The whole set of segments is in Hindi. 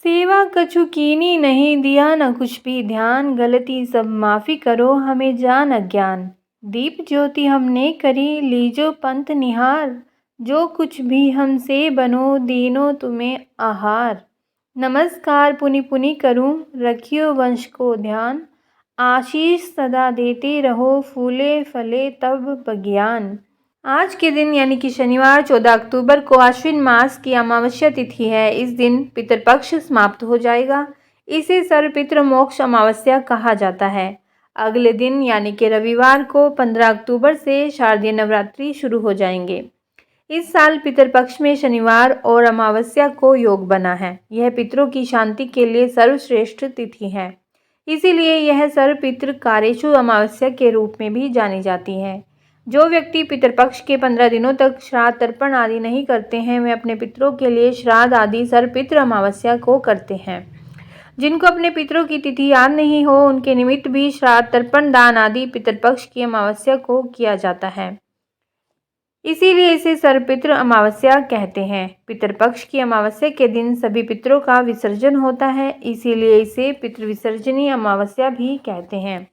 सेवा कछु कीनी नहीं, दिया न कुछ भी ध्यान, गलती सब माफ़ी करो हमें जान अज्ञान। दीप ज्योति हमने करी, लीजो पंथ निहार, जो कुछ भी हमसे बनो, दीनो तुम्हें आहार। नमस्कार पुनि पुनि करूं, रखियो वंश को ध्यान, आशीष सदा देते रहो, फूले फले तब बगियान। आज के दिन यानी कि शनिवार 14 अक्टूबर को आश्विन मास की अमावस्या तिथि है। इस दिन पितृपक्ष समाप्त हो जाएगा। इसे सर्वपितृ मोक्ष अमावस्या कहा जाता है। अगले दिन यानी कि रविवार को 15 अक्टूबर से शारदीय नवरात्रि शुरू हो जाएंगे। इस साल पितृपक्ष में शनिवार और अमावस्या को योग बना है। यह पितरों की शांति के लिए सर्वश्रेष्ठ तिथि है, इसीलिए यह सर्वपितृ कार्यशु अमावस्या के रूप में भी जानी जाती है। जो व्यक्ति पितृपक्ष के 15 दिनों तक श्राद्ध तर्पण आदि नहीं करते हैं, वे अपने पितरों के लिए श्राद्ध आदि सर्वपितृ अमावस्या को करते हैं। जिनको अपने पितरों की तिथि याद नहीं हो, उनके निमित्त भी श्राद्ध तर्पण दान आदि पितृपक्ष की अमावस्या को किया जाता है, इसीलिए इसे सर्वपितृ अमावस्या कहते हैं। पितृपक्ष की अमावस्या के दिन सभी पितरों का विसर्जन होता है, इसीलिए इसे पितृविसर्जनी अमावस्या भी कहते हैं।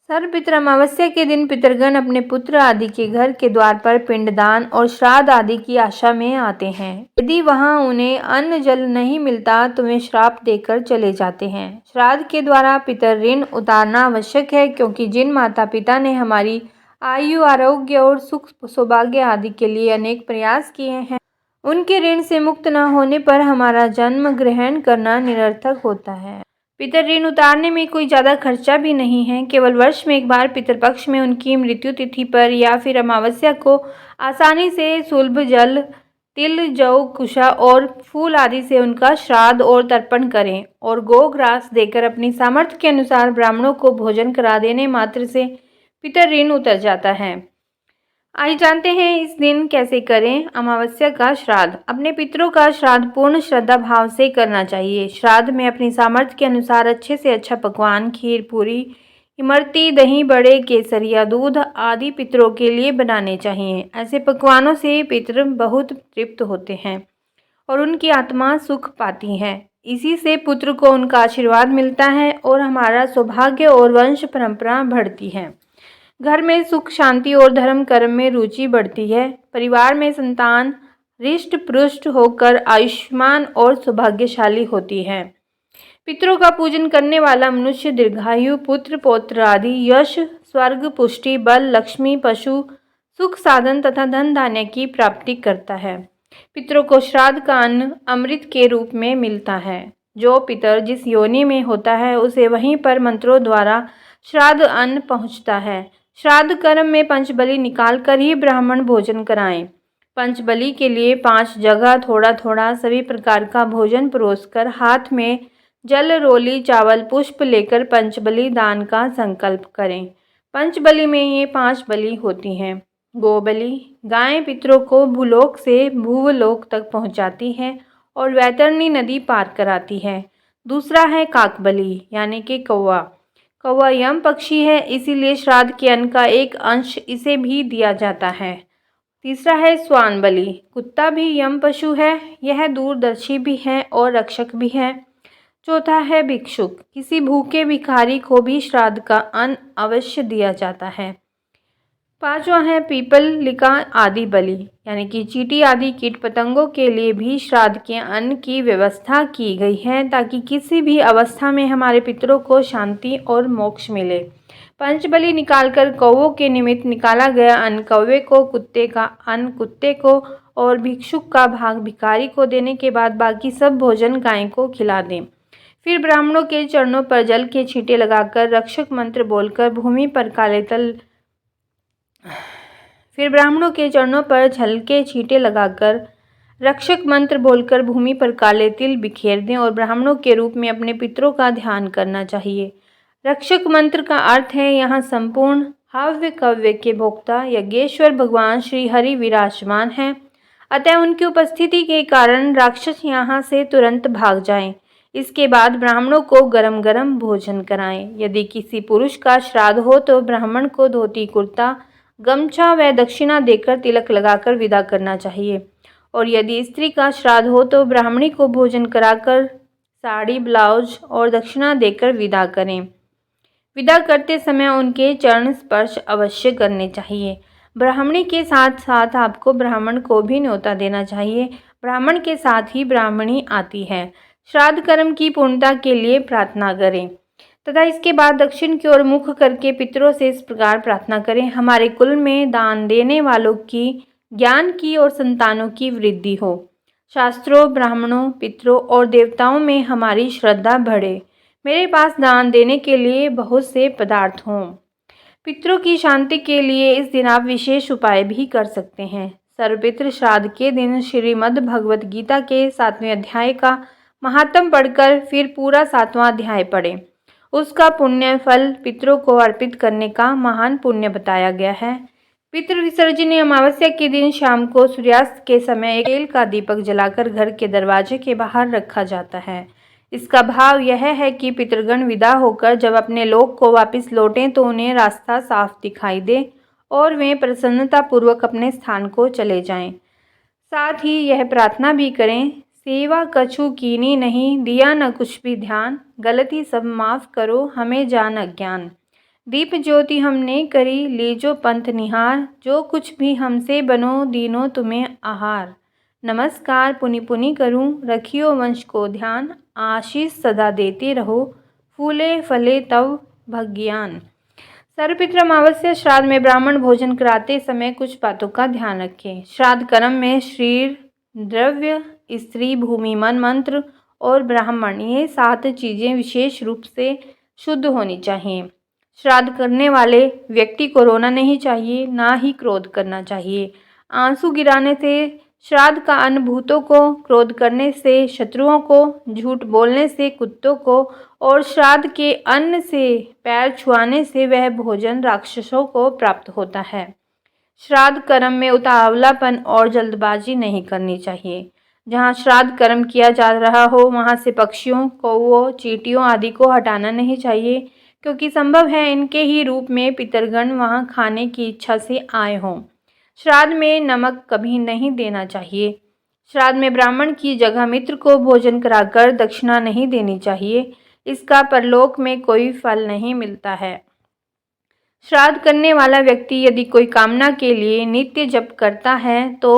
सर्वपितृ अमावस्या के दिन पितरगण अपने पुत्र आदि के घर के द्वार पर पिंडदान और श्राद्ध आदि की आशा में आते हैं। यदि वहां उन्हें अन्न जल नहीं मिलता तो वे श्राप देकर चले जाते हैं। श्राद्ध के द्वारा पितर ऋण उतारना आवश्यक है, क्योंकि जिन माता पिता ने हमारी आयु, आरोग्य और सुख सौभाग्य आदि के लिए अनेक प्रयास किए हैं, उनके ऋण से मुक्त न होने पर हमारा जन्म ग्रहण करना निरर्थक होता है। पितर ऋण उतारने में कोई ज़्यादा खर्चा भी नहीं है। केवल वर्ष में एक बार पितृपक्ष में उनकी मृत्यु तिथि पर या फिर अमावस्या को आसानी से सुलभ जल, तिल, जौ, कुशा और फूल आदि से उनका श्राद्ध और तर्पण करें और गोग्रास देकर अपनी सामर्थ्य के अनुसार ब्राह्मणों को भोजन करा देने मात्र से पितर ऋण उतर जाता है। आइए जानते हैं इस दिन कैसे करें अमावस्या का श्राद्ध। अपने पितरों का श्राद्ध पूर्ण श्रद्धा भाव से करना चाहिए। श्राद्ध में अपनी सामर्थ्य के अनुसार अच्छे से अच्छा पकवान, खीर, पूरी, इमरती, दही, बड़े, केसरिया, दूध आदि पितरों के लिए बनाने चाहिए। ऐसे पकवानों से पितर बहुत तृप्त होते हैं और उनकी आत्मा सुख पाती है। इसी से पुत्र को उनका आशीर्वाद मिलता है और हमारा सौभाग्य और वंश परंपरा बढ़ती है। घर में सुख, शांति और धर्म कर्म में रुचि बढ़ती है। परिवार में संतान हृष्ट पुष्ट होकर आयुष्मान और सौभाग्यशाली होती है। पितरों का पूजन करने वाला मनुष्य दीर्घायु, पुत्र पौत्र आदि यश, स्वर्ग, पुष्टि, बल, लक्ष्मी, पशु, सुख, साधन तथा धन धान्य की प्राप्ति करता है। पितरों को श्राद्ध का अन्न अमृत के रूप में मिलता है। जो पितर जिस योनि में होता है, उसे वहीं पर मंत्रों द्वारा श्राद्ध अन्न पहुँचता है। श्राद्ध कर्म में पंचबलि निकाल कर ही ब्राह्मण भोजन कराएं। पंचबलि के लिए 5 जगह थोड़ा थोड़ा सभी प्रकार का भोजन परोसकर हाथ में जल, रोली, चावल, पुष्प लेकर पंचबलि दान का संकल्प करें। पंचबलि में ये 5 बलि होती हैं। गोबलि, गाय पितरों को भूलोक से भूवलोक तक पहुंचाती है और वैतरणी नदी पार कराती है। दूसरा है काकबलि यानी कि कौवा। कौवा यम पक्षी है, इसीलिए श्राद्ध के अन्न का एक अंश इसे भी दिया जाता है। तीसरा है स्वान बलि। कुत्ता भी यम पशु है, यह दूरदर्शी भी है और रक्षक भी है। चौथा है भिक्षुक। किसी भूखे भिखारी को भी श्राद्ध का अन्न अवश्य दिया जाता है। पांचवा है पीपल, लिका आदि बलि यानी कि चींटी आदि कीट पतंगों के लिए भी श्राद्ध के अन्न की व्यवस्था की गई है, ताकि किसी भी अवस्था में हमारे पितरों को शांति और मोक्ष मिले। पंचबलि निकालकर कौवों के निमित्त निकाला गया अन्न कौवे को, कुत्ते का अन्न कुत्ते को और भिक्षुक का भाग भिखारी को देने के बाद बाकी सब भोजन गाय को खिला दें। फिर ब्राह्मणों के चरणों पर जल के छींटे लगाकर रक्षक मंत्र बोलकर भूमि पर काले तिल फिर ब्राह्मणों के चरणों पर जल के छींटे लगाकर रक्षक मंत्र बोलकर भूमि पर काले तिल बिखेर दें और ब्राह्मणों के रूप में अपने पितरों का ध्यान करना चाहिए। रक्षक मंत्र का अर्थ है यहाँ संपूर्ण हव्य कव्य के भोक्ता यज्ञेश्वर भगवान श्री हरि विराजमान हैं, अतः उनकी उपस्थिति के कारण राक्षस यहाँ से तुरंत भाग जाएं। इसके बाद ब्राह्मणों को गरम गरम भोजन कराएं। यदि किसी पुरुष का श्राद्ध हो तो ब्राह्मण को धोती, कुर्ता, गमछा व दक्षिणा देकर तिलक लगाकर विदा करना चाहिए, और यदि स्त्री का श्राद्ध हो तो ब्राह्मणी को भोजन कराकर साड़ी, ब्लाउज और दक्षिणा देकर विदा करें। विदा करते समय उनके चरण स्पर्श अवश्य करने चाहिए। ब्राह्मणी के साथ साथ आपको ब्राह्मण को भी न्योता देना चाहिए। ब्राह्मण के साथ ही ब्राह्मणी आती है। श्राद्ध कर्म की पूर्णता के लिए प्रार्थना करें तथा इसके बाद दक्षिण की ओर मुख करके पितरों से इस प्रकार प्रार्थना करें। हमारे कुल में दान देने वालों की, ज्ञान की और संतानों की वृद्धि हो। शास्त्रों, ब्राह्मणों, पितरों और देवताओं में हमारी श्रद्धा बढ़े। मेरे पास दान देने के लिए बहुत से पदार्थ हों। पितरों की शांति के लिए इस दिन आप विशेष उपाय भी कर सकते हैं। सर्वपितृ श्राद्ध के दिन श्रीमद् भगवत गीता के 7वें अध्याय का महात्म पढ़कर फिर पूरा 7वां अध्याय पढ़ें। उसका पुण्य फल पितरों को अर्पित करने का महान पुण्य बताया गया है। पितृ विसर्जनी अमावस्या के दिन शाम को सूर्यास्त के समय एक तेल का दीपक जलाकर घर के दरवाजे के बाहर रखा जाता है। इसका भाव यह है कि पितृगण विदा होकर जब अपने लोक को वापस लौटें तो उन्हें रास्ता साफ दिखाई दे और वे प्रसन्नतापूर्वक अपने स्थान को चले जाएं। साथ ही यह प्रार्थना भी करें, सेवा कछु कीनी नहीं, दिया न कुछ भी ध्यान, गलती सब माफ़ करो हमें जान अज्ञान। दीप ज्योति हमने करी, लीजो पंथ निहार, जो कुछ भी हमसे बनो दीनो तुम्हें आहार। नमस्कार पुनि पुनि करूं, रखियो वंश को ध्यान, आशीष सदा देते रहो, फूले फले तव भज्ञान। सर्वपितृ अमावस्या श्राद्ध में ब्राह्मण भोजन कराते समय कुछ बातों का ध्यान रखें। श्राद्ध कर्म में शरीर, द्रव्य, स्त्री, भूमि, मन, मंत्र और ब्राह्मण, ये 7 चीज़ें विशेष रूप से शुद्ध होनी चाहिए। श्राद्ध करने वाले व्यक्ति को रोना नहीं चाहिए, ना ही क्रोध करना चाहिए। आंसू गिराने से श्राद्ध का अन्न भूतों को, क्रोध करने से शत्रुओं को, झूठ बोलने से कुत्तों को और श्राद्ध के अन्न से पैर छुआने से वह भोजन राक्षसों को प्राप्त होता है। श्राद्ध कर्म में उतावलापन और जल्दबाजी नहीं करनी चाहिए। जहाँ श्राद्ध कर्म किया जा रहा हो वहाँ से पक्षियों, कौओं, चींटियों आदि को हटाना नहीं चाहिए, क्योंकि संभव है इनके ही रूप में पितरगण वहाँ खाने की इच्छा से आए हों। श्राद्ध में नमक कभी नहीं देना चाहिए। श्राद्ध में ब्राह्मण की जगह मित्र को भोजन कराकर दक्षिणा नहीं देनी चाहिए। इसका परलोक में कोई फल नहीं मिलता है। श्राद्ध करने वाला व्यक्ति यदि कोई कामना के लिए नित्य जप करता है तो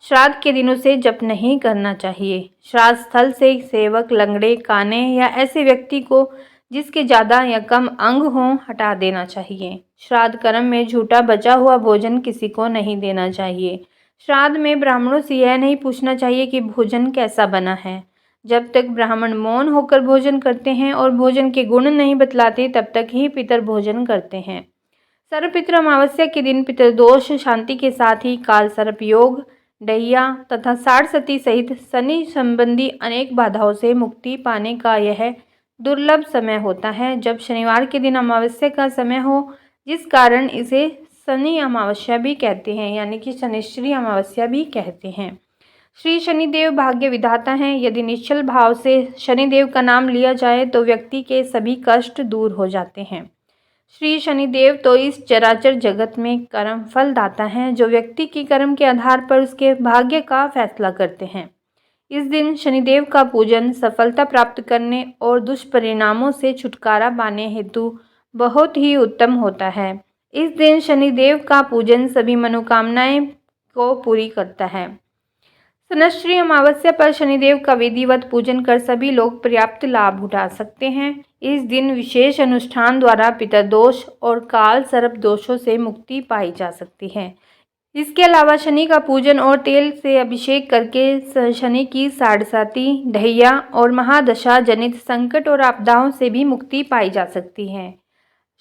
श्राद्ध के दिन उसे जप नहीं करना चाहिए। श्राद्ध स्थल से सेवक, लंगड़े, काने या ऐसे व्यक्ति को जिसके ज़्यादा या कम अंग हों हटा देना चाहिए। श्राद्ध कर्म में झूठा बचा हुआ भोजन किसी को नहीं देना चाहिए। श्राद्ध में ब्राह्मणों से यह नहीं पूछना चाहिए कि भोजन कैसा बना है। जब तक ब्राह्मण मौन होकर भोजन करते हैं और भोजन के गुण नहीं बतलाते तब तक ही पितर भोजन करते हैं। सर्वपितृ अमावस्या के दिन पितरदोष शांति के साथ ही काल सर्प योग, डैया तथा साढ़सती सहित शनि संबंधी अनेक बाधाओं से मुक्ति पाने का यह दुर्लभ समय होता है। जब शनिवार के दिन अमावस्या का समय हो, जिस कारण इसे शनि अमावस्या भी कहते हैं, यानी कि शनिश्चरी अमावस्या भी कहते हैं। श्री शनिदेव भाग्य विधाता हैं। यदि निश्चल भाव से शनिदेव का नाम लिया जाए तो व्यक्ति के सभी कष्ट दूर हो जाते हैं। श्री शनिदेव तो इस चराचर जगत में कर्म फल दाता हैं, जो व्यक्ति के कर्म के आधार पर उसके भाग्य का फैसला करते हैं। इस दिन शनिदेव का पूजन सफलता प्राप्त करने और दुष्परिणामों से छुटकारा पाने हेतु बहुत ही उत्तम होता है। इस दिन शनिदेव का पूजन सभी मनोकामनाएं को पूरी करता है। शनिश्चरी अमावस्या पर शनिदेव का विधिवत पूजन कर सभी लोग पर्याप्त लाभ उठा सकते हैं। इस दिन विशेष अनुष्ठान द्वारा पितरदोष और काल सर्प दोषों से मुक्ति पाई जा सकती है। इसके अलावा शनि का पूजन और तेल से अभिषेक करके शनि की साढ़साती, ढैया और महादशा जनित संकट और आपदाओं से भी मुक्ति पाई जा सकती है।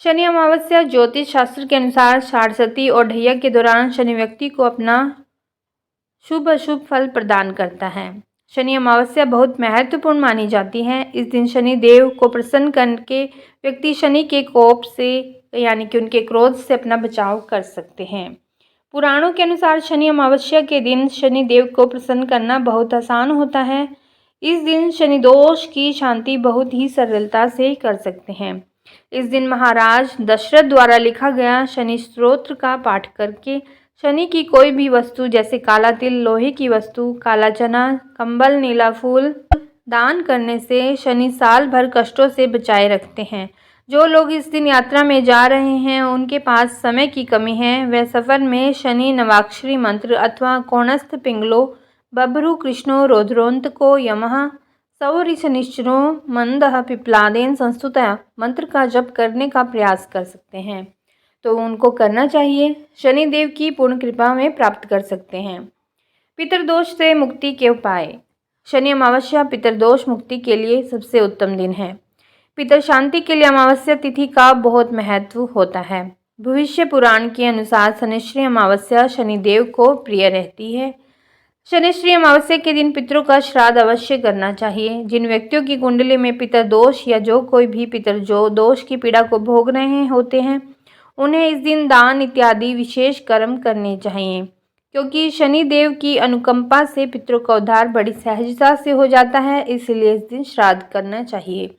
शनि अमावस्या ज्योतिष शास्त्र के अनुसार साढ़सती और ढैया के दौरान शनि व्यक्ति को अपना शुभ अशुभ फल प्रदान करता है। शनि अमावस्या बहुत महत्वपूर्ण मानी जाती है। इस दिन शनि देव को प्रसन्न करके व्यक्ति शनि के कोप से यानी कि उनके क्रोध से अपना बचाव कर सकते हैं। पुराणों के अनुसार शनि अमावस्या के दिन शनि देव को प्रसन्न करना बहुत आसान होता है। इस दिन शनि दोष की शांति बहुत ही सरलता से कर सकते हैं। इस दिन महाराज दशरथ द्वारा लिखा गया शनि स्तोत्र का पाठ करके शनि की कोई भी वस्तु जैसे काला तिल, लोहे की वस्तु, काला चना, कंबल, नीला फूल, दान करने से शनि साल भर कष्टों से बचाए रखते हैं। जो लोग इस दिन यात्रा में जा रहे हैं उनके पास समय की कमी है, वे सफ़र में शनि नवाक्षरी मंत्र अथवा कोणस्थ पिंगलो बभ्रु कृष्णो रौद्रोन्तको यमः सौरि शनिश्चरो मंदः पिप्लादेन संस्तुतया मंत्र का जप करने का प्रयास कर सकते हैं, तो उनको करना चाहिए। शनिदेव की पूर्ण कृपा में प्राप्त कर सकते हैं। पितरदोष से मुक्ति के उपाय। शनि अमावस्या पितरदोष मुक्ति के लिए सबसे उत्तम दिन है। पितर शांति के लिए अमावस्या तिथि का बहुत महत्व होता है। भविष्य पुराण के अनुसार शनिश्री अमावस्या शनिदेव को प्रिय रहती है। शनिश्री अमावस्या के दिन पितरों का श्राद्ध अवश्य करना चाहिए। जिन व्यक्तियों की कुंडली में पितर दोष या जो कोई भी पितर जो दोष की पीड़ा को भोग रहे होते हैं उन्हें इस दिन दान इत्यादि विशेष कर्म करने चाहिए, क्योंकि शनि देव की अनुकंपा से पितरों का उद्धार बड़ी सहजता से हो जाता है। इसलिए इस दिन श्राद्ध करना चाहिए।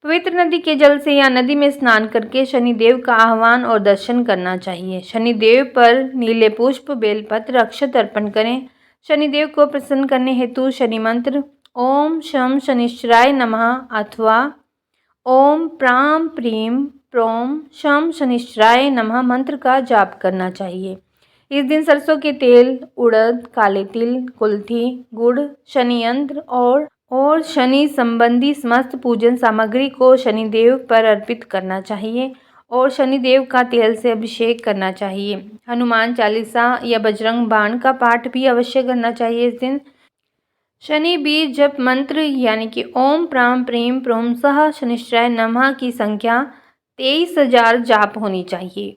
पवित्र नदी के जल से या नदी में स्नान करके शनि देव का आह्वान और दर्शन करना चाहिए। शनि देव पर नीले पुष्प, बेलपत्र, अक्षत अर्पण करें। शनिदेव को प्रसन्न करने हेतु शनि मंत्र ओम शम शनिश्चराय नमः अथवा ओम प्राम प्रीम प्रोम शम शनिश्चराय नमः मंत्र का जाप करना चाहिए। इस दिन सरसों के तेल, उड़द, काले तिल, कुल्थी, गुड़, शनि यंत्र और शनि संबंधी समस्त पूजन सामग्री को शनिदेव पर अर्पित करना चाहिए और शनिदेव का तेल से अभिषेक करना चाहिए। हनुमान चालीसा या बजरंग बाण का पाठ भी अवश्य करना चाहिए। इस दिन शनि बीज जप मंत्र यानी कि ओम प्राम प्रीम प्रोम सह शनिश्चराय नमः की संख्या 23,000 जाप होनी चाहिए।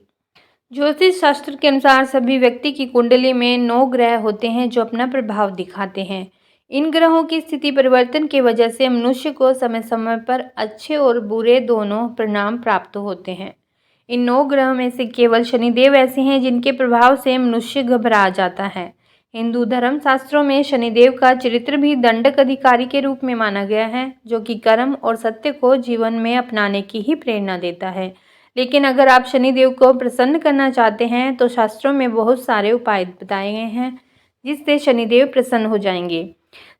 ज्योतिष शास्त्र के अनुसार सभी व्यक्ति की कुंडली में 9 ग्रह होते हैं जो अपना प्रभाव दिखाते हैं। इन ग्रहों की स्थिति परिवर्तन की वजह से मनुष्य को समय समय पर अच्छे और बुरे दोनों परिणाम प्राप्त होते हैं। इन 9 ग्रहों में से केवल शनिदेव ऐसे हैं जिनके प्रभाव से मनुष्य घबरा जाता है। हिंदू धर्म शास्त्रों में शनिदेव का चरित्र भी दंडक अधिकारी के रूप में माना गया है, जो कि कर्म और सत्य को जीवन में अपनाने की ही प्रेरणा देता है। लेकिन अगर आप शनिदेव को प्रसन्न करना चाहते हैं तो शास्त्रों में बहुत सारे उपाय बताए गए हैं जिससे शनिदेव प्रसन्न हो जाएंगे।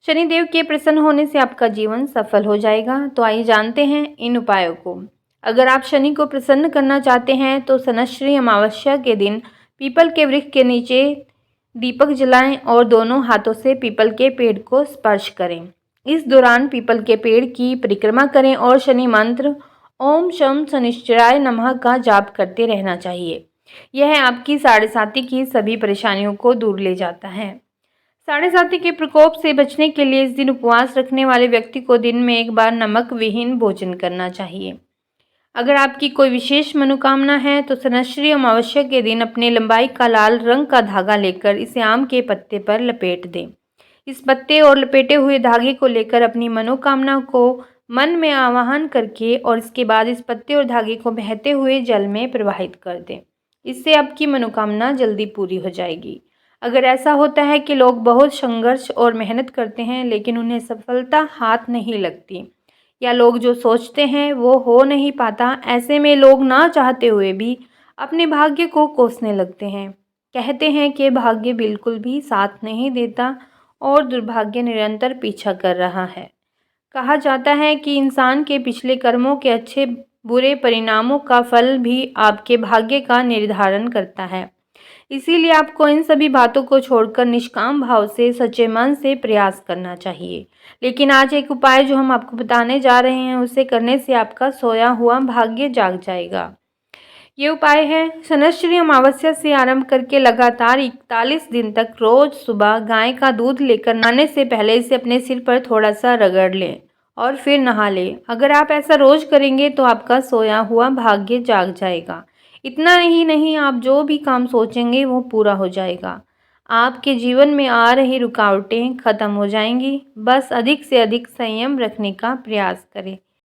शनिदेव के प्रसन्न होने से आपका जीवन सफल हो जाएगा। तो आइए जानते हैं इन उपायों को। अगर आप शनि को प्रसन्न करना चाहते हैं तो शनिश्री अमावस्या के दिन पीपल के वृक्ष के नीचे दीपक जलाएं और दोनों हाथों से पीपल के पेड़ को स्पर्श करें। इस दौरान पीपल के पेड़ की परिक्रमा करें और शनि मंत्र ओम शम शनिश्चराय नमः का जाप करते रहना चाहिए। यह आपकी साढ़ेसाती की सभी परेशानियों को दूर ले जाता है। साढ़ेसाती के प्रकोप से बचने के लिए इस दिन उपवास रखने वाले व्यक्ति को दिन में एक बार नमक विहीन भोजन करना चाहिए। अगर आपकी कोई विशेष मनोकामना है तो शनिश्री अमावस्या के दिन अपने लंबाई का लाल रंग का धागा लेकर इसे आम के पत्ते पर लपेट दें। इस पत्ते और लपेटे हुए धागे को लेकर अपनी मनोकामना को मन में आवाहन करके और इसके बाद इस पत्ते और धागे को बहते हुए जल में प्रवाहित कर दें। इससे आपकी मनोकामना जल्दी पूरी हो जाएगी। अगर ऐसा होता है कि लोग बहुत संघर्ष और मेहनत करते हैं लेकिन उन्हें सफलता हाथ नहीं लगती, या लोग जो सोचते हैं वो हो नहीं पाता, ऐसे में लोग ना चाहते हुए भी अपने भाग्य को कोसने लगते हैं। कहते हैं कि भाग्य बिल्कुल भी साथ नहीं देता और दुर्भाग्य निरंतर पीछा कर रहा है। कहा जाता है कि इंसान के पिछले कर्मों के अच्छे बुरे परिणामों का फल भी आपके भाग्य का निर्धारण करता है। इसीलिए आपको इन सभी बातों को छोड़कर निष्काम भाव से सच्चे मन से प्रयास करना चाहिए। लेकिन आज एक उपाय जो हम आपको बताने जा रहे हैं उसे करने से आपका सोया हुआ भाग्य जाग जाएगा। ये उपाय है शनिश्री अमावस्या से आरंभ करके लगातार 41 दिन तक रोज सुबह गाय का दूध लेकर नहाने से पहले इसे अपने सिर पर थोड़ा सा रगड़ लें और फिर नहा लें। अगर आप ऐसा रोज करेंगे तो आपका सोया हुआ भाग्य जाग जाएगा। इतना ही नहीं, आप जो भी काम सोचेंगे वो पूरा हो जाएगा। आपके जीवन में आ रही रुकावटें खत्म हो जाएंगी। बस अधिक से अधिक संयम रखने का प्रयास करें।